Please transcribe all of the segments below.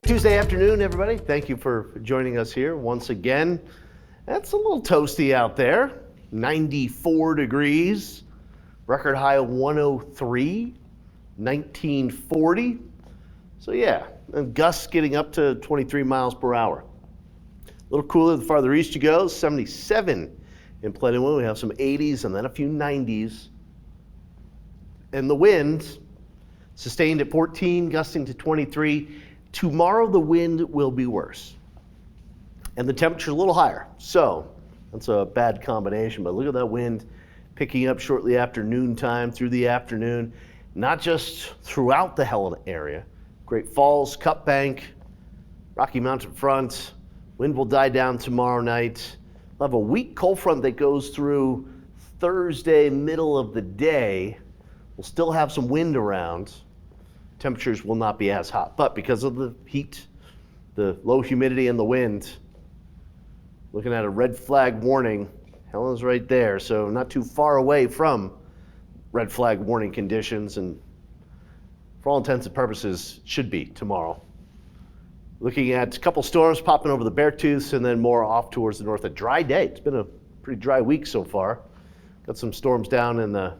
Tuesday afternoon, everybody. Thank you for joining us here once again. It's a little toasty out there, 94 degrees, record high of 103, 1940. So yeah, and gusts getting up to 23 miles per hour. A little cooler the farther east you go, 77 in Plentywood. We have some 80s and then a few 90s. And the wind sustained at 14, gusting to 23. Tomorrow the wind will be worse and the temperature a little higher. So that's a bad combination, but look at that wind picking up shortly after noontime through the afternoon, not just throughout the Helena area. Great Falls, Cut Bank, Rocky Mountain front. Wind will die down tomorrow night. We'll have a weak cold front that goes through Thursday, middle of the day. We'll still have some wind around. Temperatures will not be as hot, but because of the heat, the low humidity and the wind, looking at a red flag warning. Helena's right there, so not too far away from red flag warning conditions, and for all intents and purposes, should be tomorrow. Looking at a couple storms popping over the Beartooths and then more off towards the north. A dry day. It's been a pretty dry week so far. Got some storms down in the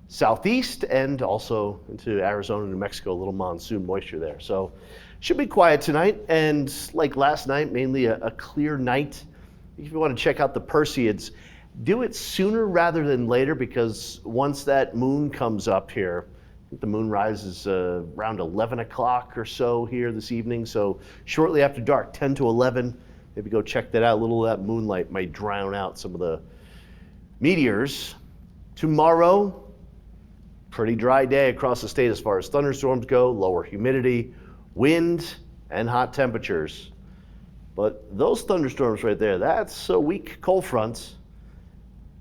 southeast and also into Arizona and New Mexico, a little monsoon moisture there. So should be quiet tonight, and like last night, mainly a clear night. If you want to check out the Perseids, do it sooner rather than later, because once that moon comes up here, I think the moon rises around 11 o'clock or so here this evening. So shortly after dark, 10 to 11, maybe go check that out. A little of that moonlight might drown out some of the meteors. Tomorrow, pretty dry day across the state as far as thunderstorms go, lower humidity, wind, and hot temperatures. But those thunderstorms right there, that's a weak cold front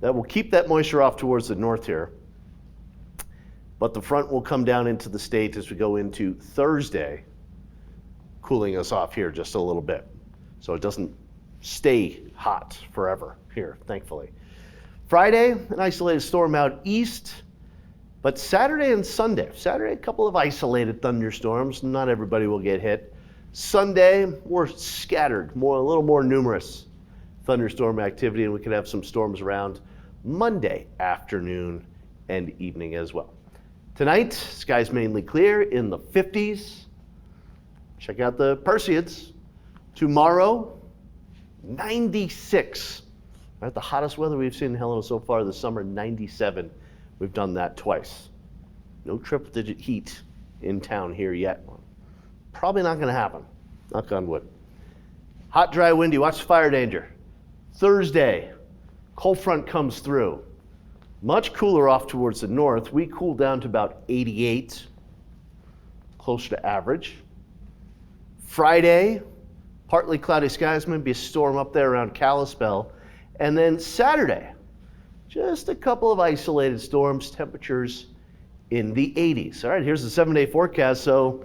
that will keep that moisture off towards the north here. But the front will come down into the state as we go into Thursday, cooling us off here just a little bit. So it doesn't stay hot forever here, thankfully. Friday, an isolated storm out east. But Saturday and Sunday, a couple of isolated thunderstorms. Not everybody will get hit. Sunday, more scattered, a little more numerous thunderstorm activity, and we could have some storms around Monday afternoon and evening as well. Tonight, skies mainly clear in the 50s. Check out the Perseids. Tomorrow, 96. Right, the hottest weather we've seen in Helena so far this summer, 97. We've done that twice. No triple-digit heat in town here yet. Probably not going to happen. Knock on wood. Hot, dry, windy. Watch fire danger. Thursday, cold front comes through. Much cooler off towards the north. We cool down to about 88, closer to average. Friday, partly cloudy skies. Maybe a storm up there around Kalispell. And then Saturday, just a couple of isolated storms, temperatures in the 80s. All right, here's the 7-day forecast. So,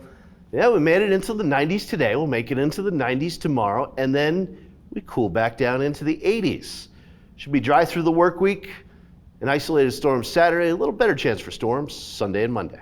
yeah, we made it into the 90s today. We'll make it into the 90s tomorrow, and then we cool back down into the 80s. Should be dry through the work week. An isolated storm Saturday, a little better chance for storms Sunday and Monday.